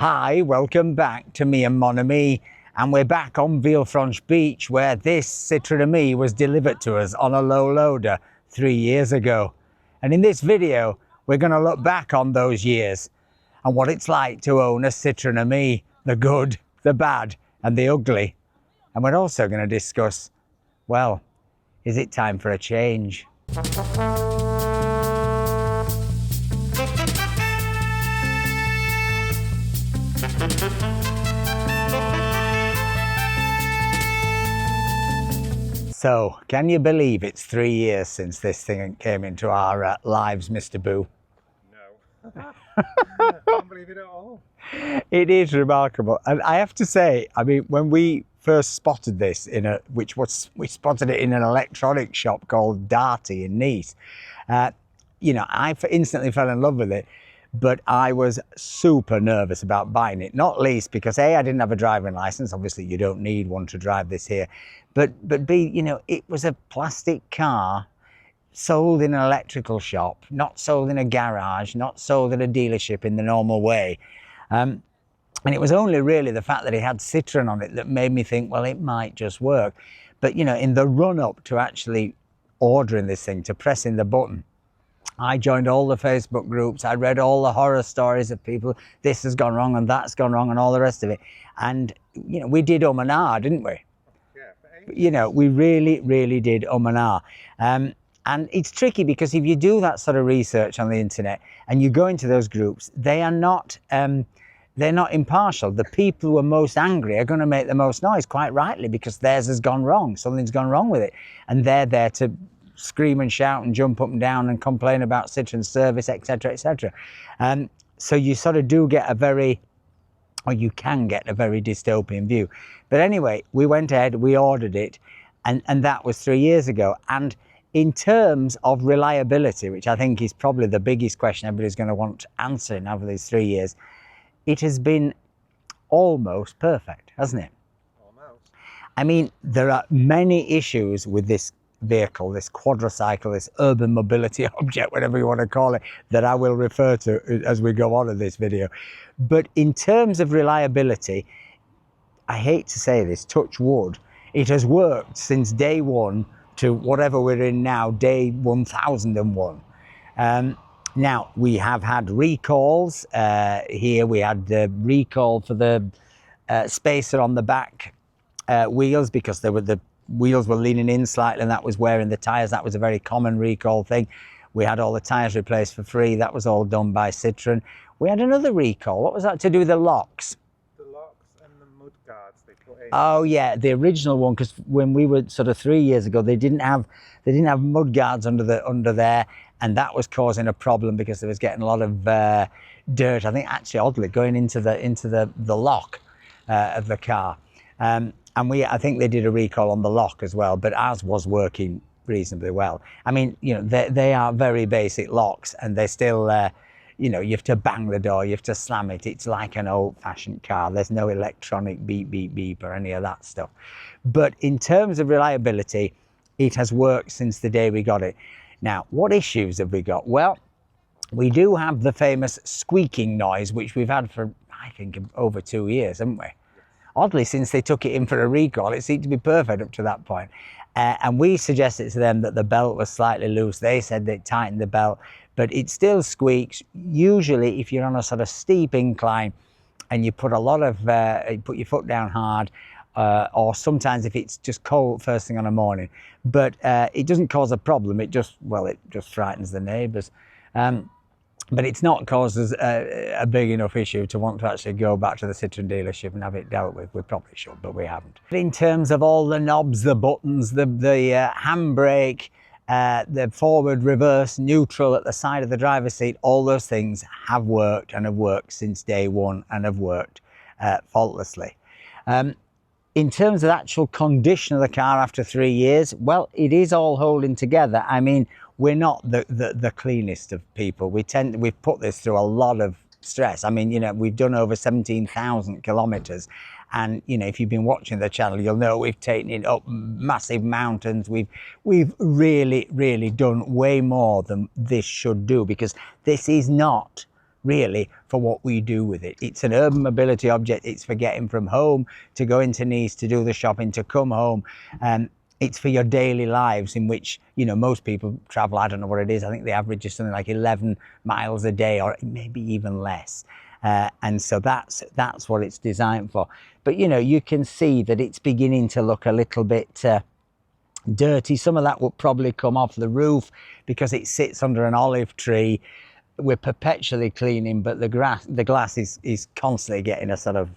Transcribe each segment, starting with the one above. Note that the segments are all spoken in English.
Hi, welcome back to me and Mon Ami, and we're back on Villefranche Beach where this Citroen Ami was delivered to us on a low loader 3 years ago. And in this video, we're going to look back on those years and what it's like to own a Citroen Ami, the good, the bad and the ugly. And we're also going to discuss, well, is it time for a change? So, can you believe it's 3 years since this thing came into our lives, Mr. Boo? No. I can't believe it at all. It is remarkable. And I have to say, I mean, when we first spotted this we spotted it in an electronics shop called Darty in Nice. I instantly fell in love with it, but I was super nervous about buying it, not least because A, I didn't have a driving license. Obviously you don't need one to drive this here, but B, it was a plastic car sold in an electrical shop, not sold in a garage, not sold at a dealership in the normal way. And it was only really the fact that it had Citroen on it that made me think, well, it might just work. But, in the run-up to actually ordering this thing, to pressing the button, I joined all the Facebook groups. I read all the horror stories of people, this has gone wrong and that's gone wrong and all the rest of it. And, we did and ah, didn't we? Yeah. We really, really did and ah. And it's tricky because if you do that sort of research on the internet and you go into those groups, they're not impartial. The people who are most angry are going to make the most noise, quite rightly, because theirs has gone wrong. Something's gone wrong with it. And they're there to scream and shout and jump up and down and complain about Citroen's service, etc., etc. So you sort of do get you can get a very dystopian view. But anyway, we went ahead, we ordered it, and that was 3 years ago. And in terms of reliability, which I think is probably the biggest question everybody's going to want answering over these 3 years, it has been almost perfect, hasn't it? Almost. I mean, there are many issues with this vehicle, this quadricycle, this urban mobility object, whatever you want to call it, that I will refer to as we go on in this video. But in terms of reliability, I hate to say this, touch wood, it has worked since day one to whatever we're in now, day 1001. Now, we have had recalls. Here we had the recall for the spacer on the back wheels because the wheels were leaning in slightly and that was wearing the tyres. That was a very common recall thing. We had all the tyres replaced for free. That was all done by Citroen. We had another recall. What was that to do with the locks? The locks and the mud guards they put in. Oh yeah, the original one, because when we were sort of 3 years ago, they didn't have mud guards under there, and that was causing a problem because there was getting a lot of dirt. I think actually oddly going into the lock of the car, and I think they did a recall on the lock as well, but ours was working reasonably well. I mean, they are very basic locks, and they're still. You have to bang the door, you have to slam it. It's like an old-fashioned car. There's no electronic beep, beep, beep or any of that stuff. But in terms of reliability, it has worked since the day we got it. Now, what issues have we got? Well, we do have the famous squeaking noise, which we've had for, I think, over 2 years, haven't we? Oddly, since they took it in for a recall, it seemed to be perfect up to that point. And we suggested to them that the belt was slightly loose. They said they tightened the belt, but it still squeaks. Usually, if you're on a sort of steep incline and you put put your foot down hard, or sometimes if it's just cold first thing on a morning, but it doesn't cause a problem. It just frightens the neighbours. But it's not caused us a big enough issue to want to actually go back to the Citroen dealership and have it dealt with. We probably should, but we haven't. But in terms of all the knobs, the buttons, the handbrake, the forward, reverse, neutral at the side of the driver's seat, all those things have worked and have worked since day one and have worked faultlessly. In terms of the actual condition of the car after 3 years, well, it is all holding together. I mean, we're not the cleanest of people. We've put this through a lot of stress. I mean, we've done over 17,000 kilometers. And, if you've been watching the channel, you'll know we've taken it up massive mountains. We've really, really done way more than this should do, because this is not really for what we do with it. It's an urban mobility object. It's for getting from home to go into Nice to do the shopping, to come home. It's for your daily lives, in which, you know, most people travel, I don't know what it is, I think the average is something like 11 miles a day, or maybe even less. And so that's what it's designed for. But, you know, you can see that it's beginning to look a little bit dirty. Some of that will probably come off the roof because it sits under an olive tree. We're perpetually cleaning, but the glass is constantly getting a sort of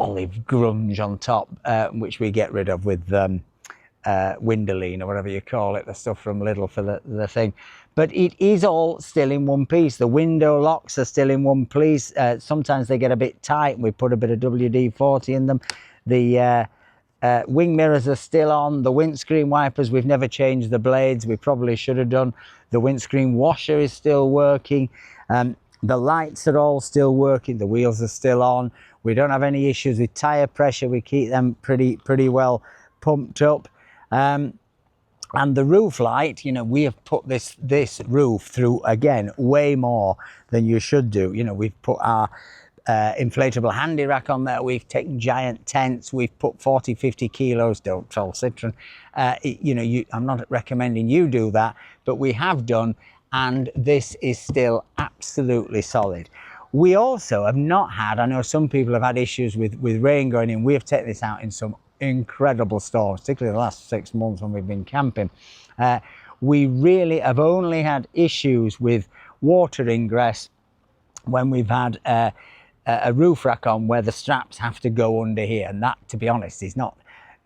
olive grunge on top, which we get rid of with Windoline or whatever you call it, the stuff from Lidl for the thing. But it is all still in one piece. The window locks are still in one piece. Sometimes they get a bit tight and we put a bit of WD-40 in them. The wing mirrors are still on. The windscreen wipers, we've never changed the blades. We probably should have done. The windscreen washer is still working. The lights are all still working. The wheels are still on. We don't have any issues with tire pressure. We keep them pretty well pumped up. And the roof light, you know, we have put this roof through, again, way more than you should do. You know, we've put our inflatable handy rack on there. We've taken giant tents. We've put 40, 50 kilos. Don't tell Citroen. You know, I'm not recommending you do that, but we have done, and this is still absolutely solid. We also have not had, I know some people have had issues with rain going in. We have taken this out in some incredible storms, particularly the last 6 months when we've been camping. We really have only had issues with water ingress when we've had a roof rack on where the straps have to go under here, and that, to be honest, is not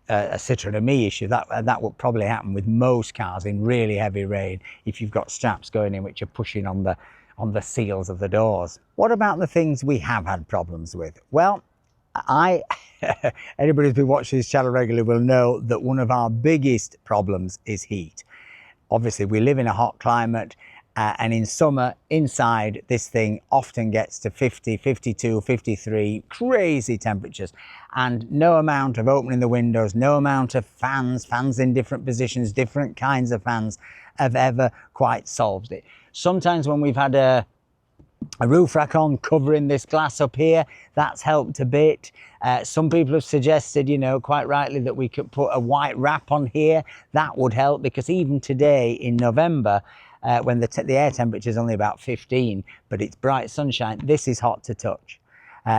a Citroen and me issue. That would probably happen with most cars in really heavy rain if you've got straps going in which are pushing on the seals of the doors. What about the things we have had problems with? Well, anybody who's been watching this channel regularly will know that one of our biggest problems is heat. Obviously, we live in a hot climate, and in summer, inside, this thing often gets to 50, 52, 53, crazy temperatures. And no amount of opening the windows, no amount of fans in different positions, different kinds of fans, have ever quite solved it. Sometimes when we've had a roof rack on covering this glass up here, that's helped a bit. Some people have suggested, you know, quite rightly, that we could put a white wrap on here. That would help, because even today in November, when the air temperature is only about 15, but it's bright sunshine, this is hot to touch.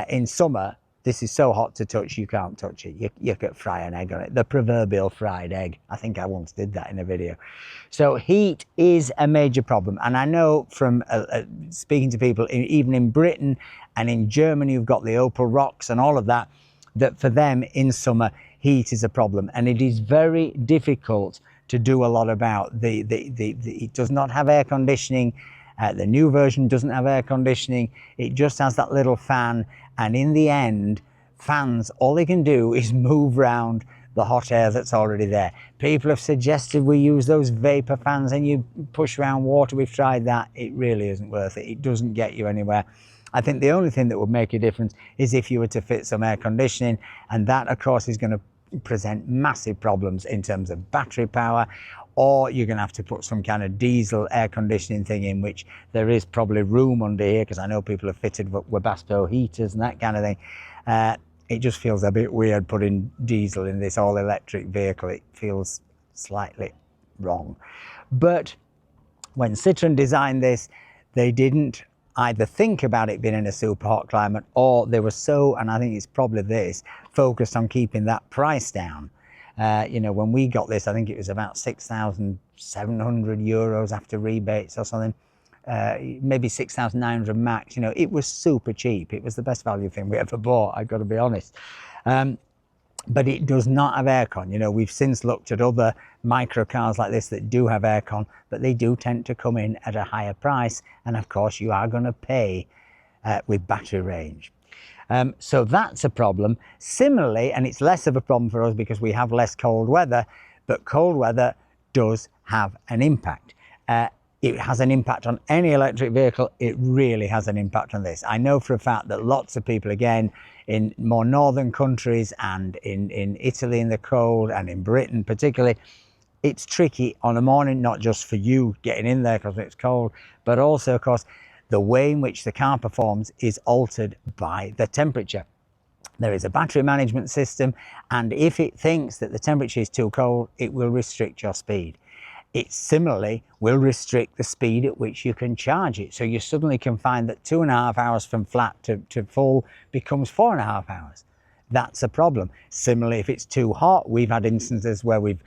In summer, this is so hot to touch, you can't touch it. You could fry an egg on it. The proverbial fried egg. I think I once did that in a video. So heat is a major problem. And I know from speaking to people, even in Britain and in Germany, who've got the Opal Rocks and all of that, that for them in summer, heat is a problem. And it is very difficult to do a lot about. It does not have air conditioning. The new version doesn't have air conditioning. It just has that little fan. And in the end, fans, all they can do is move around the hot air that's already there. People have suggested we use those vapor fans and you push around water. We've tried that. It really isn't worth it. It doesn't get you anywhere. I think the only thing that would make a difference is if you were to fit some air conditioning, and that, of course, is going to present massive problems in terms of battery power, or you're going to have to put some kind of diesel air conditioning thing in, which there is probably room under here, because I know people have fitted Webasto heaters and that kind of thing. It just feels a bit weird putting diesel in this all-electric vehicle. It feels slightly wrong. But when Citroen designed this, they didn't either think about it being in a super hot climate, or they were so, and I think it's probably this, focused on keeping that price down. You know, when we got this, I think it was about 6,700 euros after rebates or something, maybe 6,900 max. You know, it was super cheap. It was the best value thing we ever bought, I've got to be honest. But it does not have aircon. You know, we've since looked at other micro cars like this that do have aircon, but they do tend to come in at a higher price. And of course, you are going to pay with battery range. So that's a problem. Similarly, and it's less of a problem for us because we have less cold weather, but cold weather does have an impact. It has an impact on any electric vehicle. It really has an impact on this. I know for a fact that lots of people, again, in more northern countries and in Italy in the cold, and in Britain particularly, it's tricky on a morning, not just for you getting in there because it's cold, but also, of course, the way in which the car performs is altered by the temperature. There is a battery management system, and if it thinks that the temperature is too cold, it will restrict your speed. It similarly will restrict the speed at which you can charge it. So you suddenly can find that 2.5 hours from flat to full becomes 4.5 hours. That's a problem. Similarly, if it's too hot, we've had instances where we've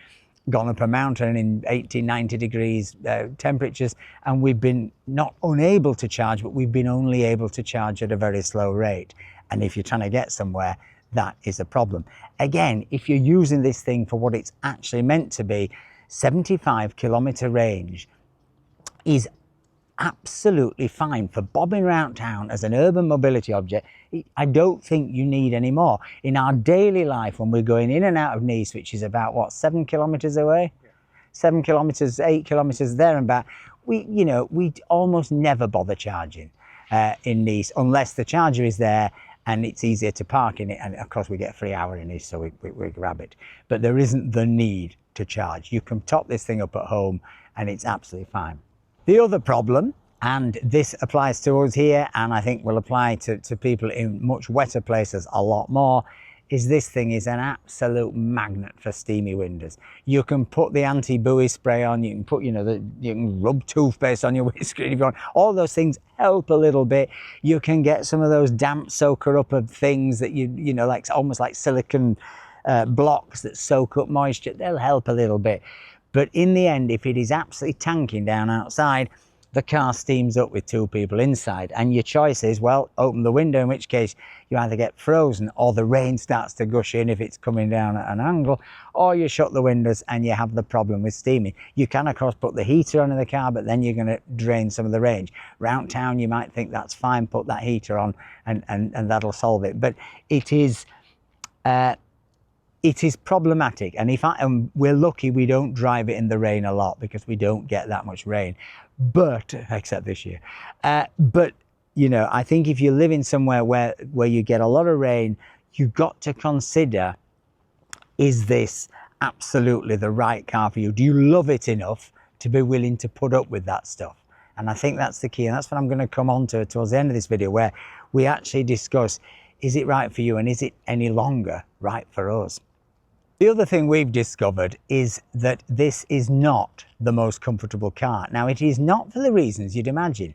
gone up a mountain in 80, 90 degrees temperatures, and we've been not unable to charge, but we've been only able to charge at a very slow rate. And if you're trying to get somewhere, that is a problem. Again, if you're using this thing for what it's actually meant to be, 75-kilometre range is absolutely fine for bobbing around town as an urban mobility object. I don't think you need any more. In our daily life, when we're going in and out of Nice, which is about, what, 7 kilometres away? Yeah. 7 kilometres, 8 kilometres there and back, we almost never bother charging in Nice unless the charger is there and it's easier to park in it, and of course we get a free hour in Nice, so we grab it. But there isn't the need to charge. You can top this thing up at home and it's absolutely fine. The other problem, and this applies to us here, and I think will apply to people in much wetter places a lot more, is this thing is an absolute magnet for steamy windows. You can put the anti-buoy spray on, you can put, you can rub toothpaste on your windscreen if you want. All those things help a little bit. You can get some of those damp soaker up of things that like almost like silicone blocks that soak up moisture. They'll help a little bit. But in the end, if it is absolutely tanking down outside, the car steams up with 2 people inside, and your choice is, well, open the window, in which case you either get frozen or the rain starts to gush in if it's coming down at an angle, or you shut the windows and you have the problem with steaming. You can, of course, put the heater on in the car, but then you're going to drain some of the range. Round town, you might think that's fine, put that heater on and that'll solve it. But it is problematic, and we're lucky we don't drive it in the rain a lot because we don't get that much rain, but except this year. But I think if you live in somewhere where you get a lot of rain, you've got to consider, is this absolutely the right car for you? Do you love it enough to be willing to put up with that stuff? And I think that's the key, and that's what I'm going to come on to towards the end of this video, where we actually discuss, is it right for you, and is it any longer right for us? The other thing we've discovered is that this is not the most comfortable car. Now, it is not for the reasons you'd imagine.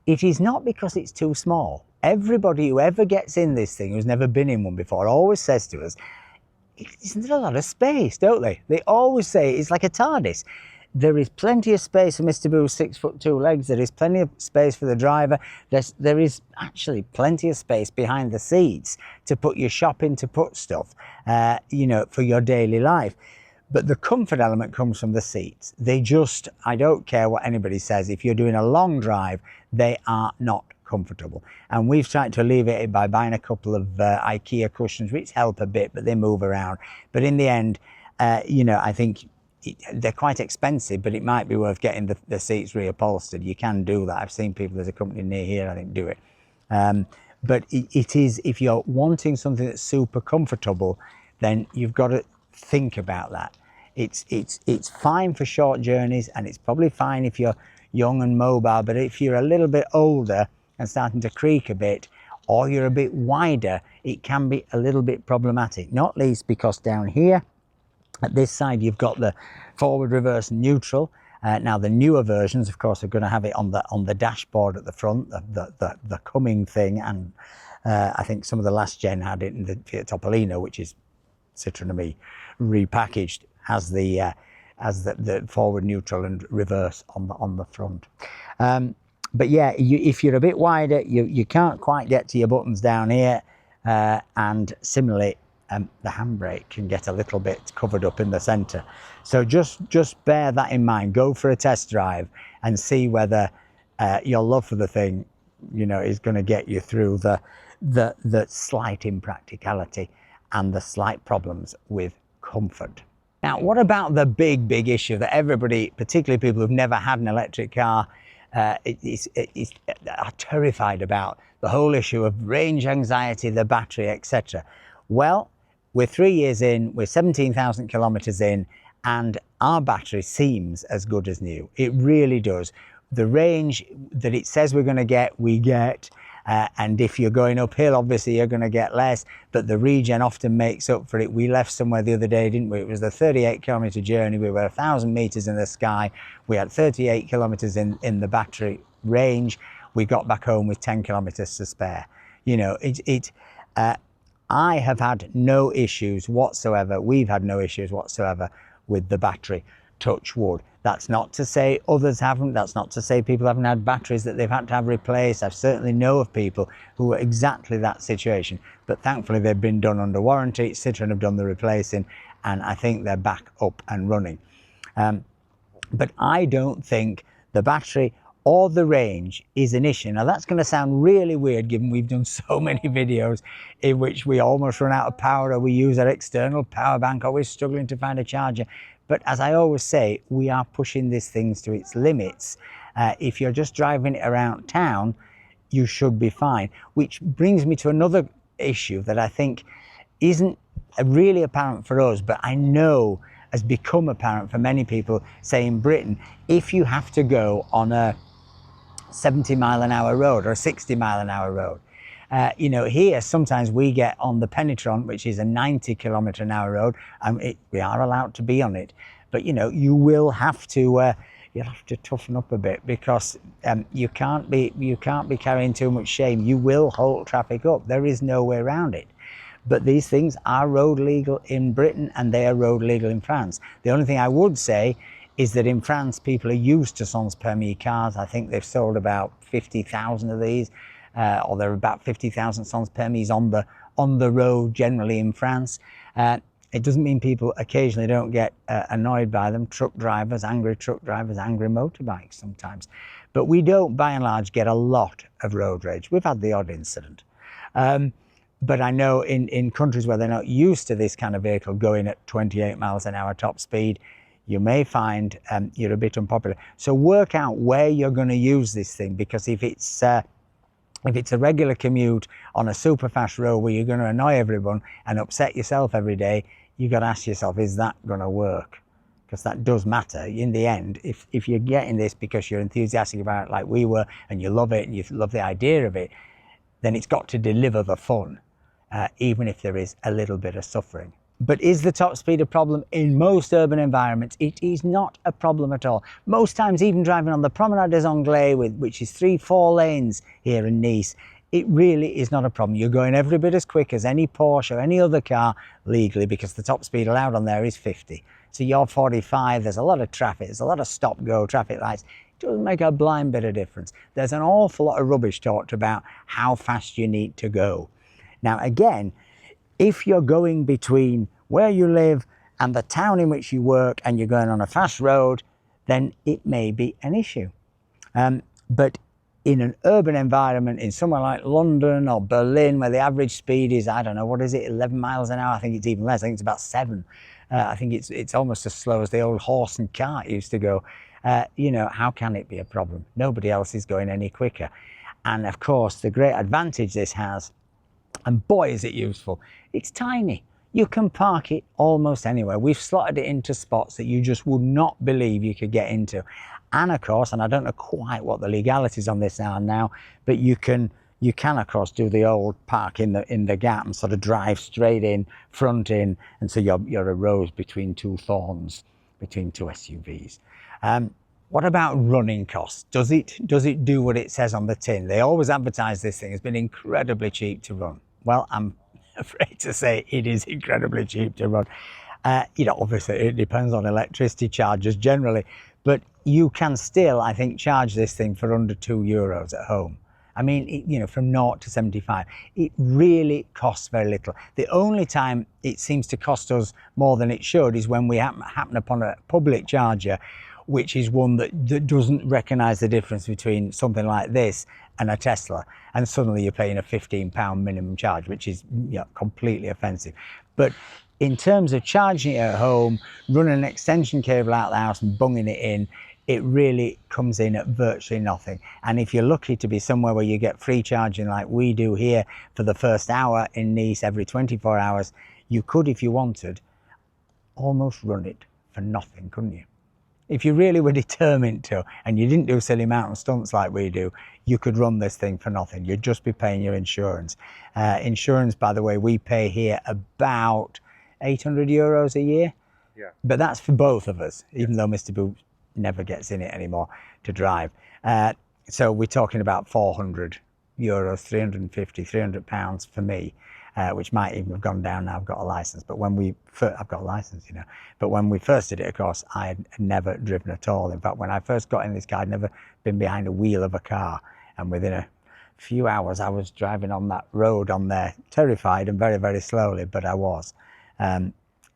It is not because it's too small. Everybody who ever gets in this thing, who's never been in one before, always says to us, isn't there a lot of space, don't they? They always say it's like a TARDIS. There is plenty of space for Mr. Boo's 6'2" legs. There is plenty of space for the driver. There is actually plenty of space behind the seats to put your shopping, to put stuff, for your daily life. But the comfort element comes from the seats. I don't care what anybody says, if you're doing a long drive, they are not comfortable. And we've tried to alleviate it by buying a couple of IKEA cushions, which help a bit, but they move around. But in the end, I think they're quite expensive, but it might be worth getting the seats reupholstered. You can do that. I've seen people, there's a company near here, I think, do it. But it is, if you're wanting something that's super comfortable, then you've got to think about that. It's fine for short journeys, and it's probably fine if you're young and mobile, but if you're a little bit older and starting to creak a bit, or you're a bit wider, it can be a little bit problematic, not least because down here at this side you've got the forward, reverse, neutral. Now the newer versions, of course, are going to have it on the dashboard at the front, the coming thing, and I think some of the last gen had it in the Fiat Topolino, which is Citroen and me repackaged, as the forward, neutral and reverse on the front. But yeah, if you're a bit wider, you can't quite get to your buttons down here, and similarly the handbrake can get a little bit covered up in the center. So just bear that in mind. Go for a test drive and see whether your love for the thing is going to get you through the slight impracticality and the slight problems with comfort. Now, what about the big issue that everybody, particularly people who've never had an electric car, are terrified about? The whole issue of range anxiety, the battery, etc. Well, we're 3 years in, we're 17,000 kilometers in, and our battery seems as good as new. It really does. the range that it says we're going to get, we get. And if you're going uphill, obviously you're going to get less, but the regen often makes up for it. We left somewhere the other day, didn't we? It was the 38-kilometre journey. We were 1,000 metres in the sky. We had 38 kilometres in the battery range. We got back home with 10 kilometres to spare. You know, I have had no issues whatsoever. We've had no issues whatsoever with the battery, touch wood. That's not to say others haven't. That's not to say people haven't had batteries that they've had to have replaced. I certainly know of people who are exactly that situation, but thankfully they've been done under warranty. Citroen have done the replacing, and I think they're back up and running. But I don't think the battery or the range is an issue. Now that's going to sound really weird given we've done so many videos in which we almost run out of power, or we use our external power bank, or we're struggling to find a charger. But as I always say, we are pushing these things to its limits. If you're just driving it around town, you should be fine. Which brings me to another issue that I think isn't really apparent for us, but I know has become apparent for many people, say in Britain. If you have to go on a 70-mile-an-hour road or a 60-mile-an-hour road, you know, here sometimes we get on the Penetron, which is a 90-kilometre-an-hour road, and we are allowed to be on it. But you know, you will have to you'll have to toughen up a bit, because you can't be carrying too much shame. You will hold traffic up. There is no way around it. But these things are road legal in Britain, and they are road legal in France. The only thing I would say is that in France, people are used to sans permis cars. I think they've sold about 50,000 of these, or there are about 50,000 sans permis on the road generally in France. It doesn't mean people occasionally don't get annoyed by them. Truck drivers, angry motorbikes sometimes. But we don't, by and large, get a lot of road rage. We've had the odd incident. But I know in countries where they're not used to this kind of vehicle going at 28 miles an hour top speed, you may find you're a bit unpopular. So work out where you're going to use this thing, because if it's a regular commute on a super fast road where you're going to annoy everyone and upset yourself every day, you've got to ask yourself, is that going to work? Because that does matter in the end. If you're getting this because you're enthusiastic about it like we were, and you love it and you love the idea of it, then it's got to deliver the fun, even if there is a little bit of suffering. But is the top speed a problem? In most urban environments, it is not a problem at all. Most times, even driving on the Promenade des Anglais, which is 3-4 lanes here in Nice, it really is not a problem. You're going every bit as quick as any Porsche or any other car legally, because the top speed allowed on there is 50. So you're 45, there's a lot of traffic, there's a lot of stop-go traffic lights. It doesn't make a blind bit of difference. There's an awful lot of rubbish talked about how fast you need to go. Now again, if you're going between where you live and the town in which you work, and you're going on a fast road, then it may be an issue. But in an urban environment, in somewhere like London or Berlin, where the average speed is, I don't know, what is it, 11 miles an hour? I think it's even less. I think it's about 7. I think it's almost as slow as the old horse and cart used to go. You know, how can it be a problem? Nobody else is going any quicker. And of course, the great advantage this has, and boy is it useful, it's tiny. You can park it almost anywhere. We've slotted it into spots that you just would not believe you could get into. And of course, and I don't know quite what the legalities on this are now, but you can of course do the old park in the gap and sort of drive straight in, front in, and so you're a rose between two thorns, between two SUVs. What about running costs? Does it do what it says on the tin? They always advertise this thing as being incredibly cheap to run. Well, I'm afraid to say it is incredibly cheap to run. You know, obviously it depends on electricity charges generally, but you can still, I think, charge this thing for under €2 at home. I mean, you know, from 0 to 75, it really costs very little. The only time it seems to cost us more than it should is when we happen upon a public charger, which is one that doesn't recognise the difference between something like this and a Tesla, and suddenly you're paying a £15 minimum charge, which is, you know, completely offensive. But in terms of charging it at home, running an extension cable out the house and bunging it in, it really comes in at virtually nothing. And if you're lucky to be somewhere where you get free charging like we do here for the first hour in Nice every 24 hours, you could, if you wanted, almost run it for nothing, couldn't you? if you really were determined to, and you didn't do silly mountain stunts like we do, you could run this thing for nothing. You'd just be paying your insurance. Insurance, by the way, we pay here about 800 euros a year. Yeah. But that's for both of us, even though Mr. Boo never gets in it anymore to drive. So we're talking about 400 euros, 350, 300 pounds for me, which might even have gone down now I've got a license. But when I've got a license, you know, but when we first did it, of course, I had never driven at all. In fact, when I first got in this car, I'd never been behind a wheel of a car. And within a few hours, I was driving on that road on there, terrified and very, very slowly, but I was.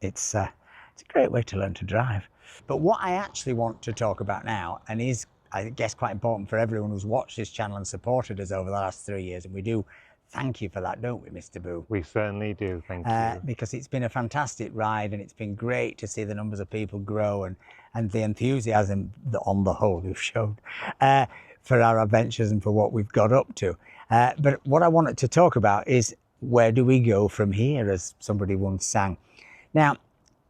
It's a great way to learn to drive. But what I actually want to talk about now, and is, I guess, quite important for everyone who's watched this channel and supported us over the last 3 years, and we do thank you for that, don't we, Mr. Boo? We certainly do, thank you. Because it's been a fantastic ride, and it's been great to see the numbers of people grow and the enthusiasm that on the whole you've shown for our adventures and for what we've got up to. But what I wanted to talk about is, where do we go from here, as somebody once sang. Now,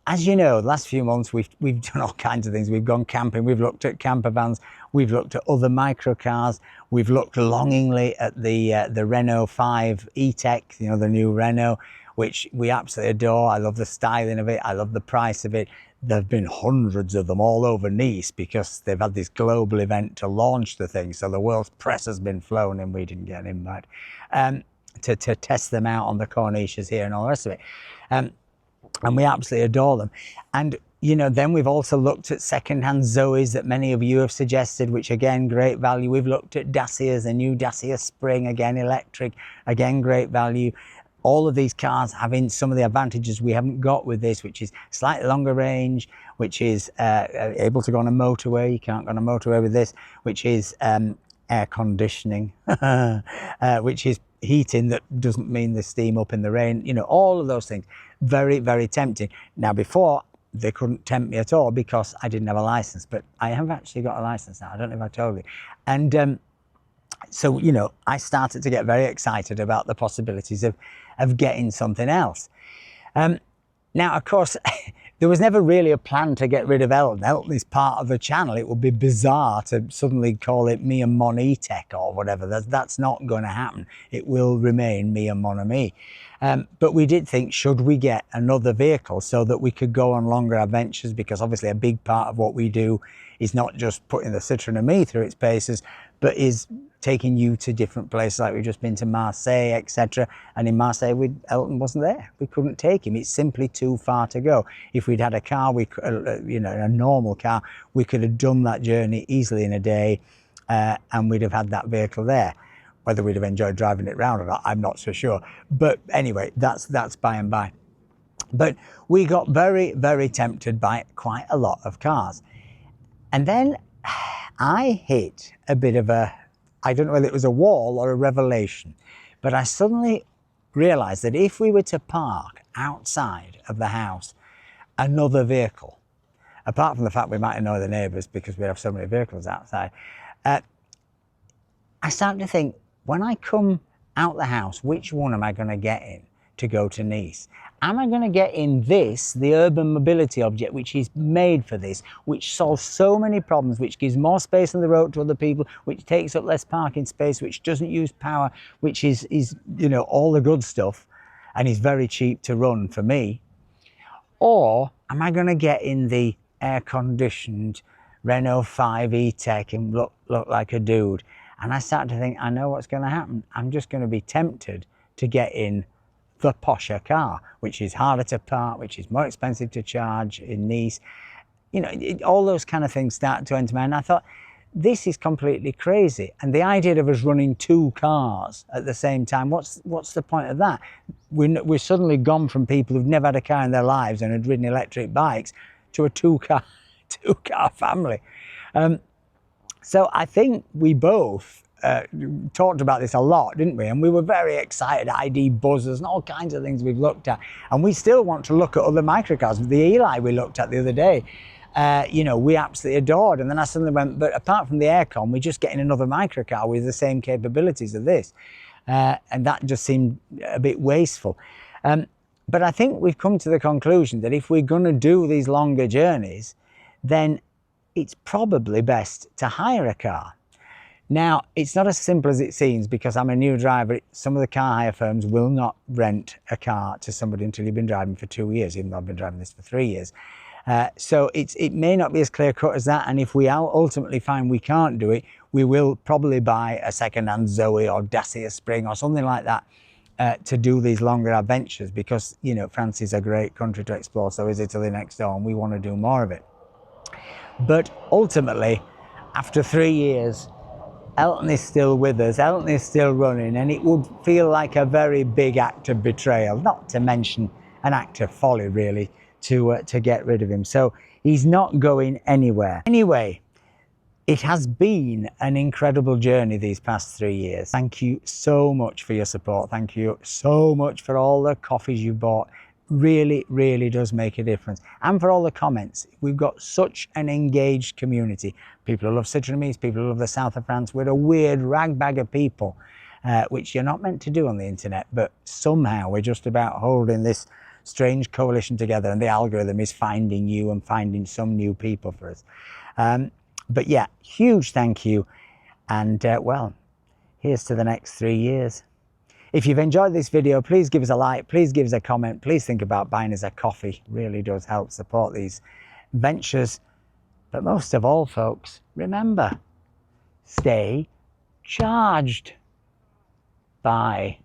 as you know, the last few months we've done all kinds of things. We've gone camping, we've looked at camper vans, we've looked at other microcars, we've looked longingly at the Renault 5 E-Tech, you know, the new Renault, which we absolutely adore. I love the styling of it, I love the price of it. There have been hundreds of them all over Nice because they've had this global event to launch the thing. So the world's press has been flown, and we didn't get an invite, to test them out on the corniches here and all the rest of it. And we absolutely adore them. And, you know, then we've also looked at second-hand Zoes that many of you have suggested, which again, great value. We've looked at Dacias, a new Dacia Spring, again, electric, again, great value. All of these cars having some of the advantages we haven't got with this, which is slightly longer range, which is able to go on a motorway. You can't go on a motorway with this, which is air conditioning, which is heating that doesn't mean the steam up in the rain. You know, all of those things, very, very tempting. Now, before, they couldn't tempt me at all because I didn't have a license, but I have actually got a license now. I don't know if I told you. And so, you know, I started to get very excited about the possibilities of getting something else. Now, of course, there was never really a plan to get rid of Elton. Elton is part of the channel. It would be bizarre to suddenly call it Me and Mon E-Tech or whatever. That's not going to happen. It will remain Me and Mon Me. But we did think, should we get another vehicle so that we could go on longer adventures? Because obviously a big part of what we do is not just putting the Citroen and me through its paces, but is taking you to different places. Like we've just been to Marseille, etc. And in Marseille, Elton wasn't there. We couldn't take him. It's simply too far to go. If we'd had a car, we could, you know, a normal car, we could have done that journey easily in a day, and we'd have had that vehicle there. Whether we'd have enjoyed driving it round or not, I'm not so sure. But anyway, that's by and by. But we got very, very tempted by quite a lot of cars. And then I hit a bit of a, I don't know whether it was a wall or a revelation, but I suddenly realized that if we were to park outside of the house another vehicle, apart from the fact we might annoy the neighbours because we have so many vehicles outside, I started to think, when I come out the house, which one am I going to get in to go to Nice? Am I going to get in this, the urban mobility object, which is made for this, which solves so many problems, which gives more space on the road to other people, which takes up less parking space, which doesn't use power, which is you know, all the good stuff, and is very cheap to run for me? Or am I going to get in the air-conditioned Renault 5 E-Tech and look like a dude? And I started to think, I know what's going to happen. I'm just going to be tempted to get in the posher car, which is harder to park, which is more expensive to charge in Nice. You know, all those kind of things start to enter my mind. I thought, this is completely crazy. And the idea of us running two cars at the same time, what's the point of that? We're suddenly gone from people who've never had a car in their lives and had ridden electric bikes to a two-car family. So I think we both talked about this a lot, didn't we? And we were very excited, ID buzzers and all kinds of things we've looked at. And we still want to look at other microcars. The Eli we looked at the other day, you know, we absolutely adored. And then I suddenly went, but apart from the aircon, we're just getting another microcar with the same capabilities of this. And that just seemed a bit wasteful. But I think we've come to the conclusion that if we're going to do these longer journeys, then it's probably best to hire a car. Now, it's not as simple as it seems, because I'm a new driver. Some of the car hire firms will not rent a car to somebody until you've been driving for 2 years, even though I've been driving this for 3 years. So it may not be as clear cut as that. And if we ultimately find we can't do it, we will probably buy a second-hand Zoe or Dacia Spring or something like that to do these longer adventures, because, you know, France is a great country to explore. So is Italy next door, and we want to do more of it. But ultimately, after 3 years, Elton is still with us, Elton is still running, and it would feel like a very big act of betrayal, not to mention an act of folly, really, to get rid of him. So he's not going anywhere. Anyway, it has been an incredible journey these past 3 years. Thank you so much for your support. Thank you so much for all the coffees you bought. Really, really does make a difference. And for all the comments. We've got such an engaged community. People who love Citroen, people who love the south of France. We're a weird rag bag of people, which you're not meant to do on the internet, but somehow we're just about holding this strange coalition together, and the algorithm is finding you and finding some new people for us. But yeah, huge thank you. And well, here's to the next 3 years. If you've enjoyed this video, please give us a like, please give us a comment, please think about buying us a coffee. It really does help support these ventures. But most of all, folks, remember, stay charged. Bye.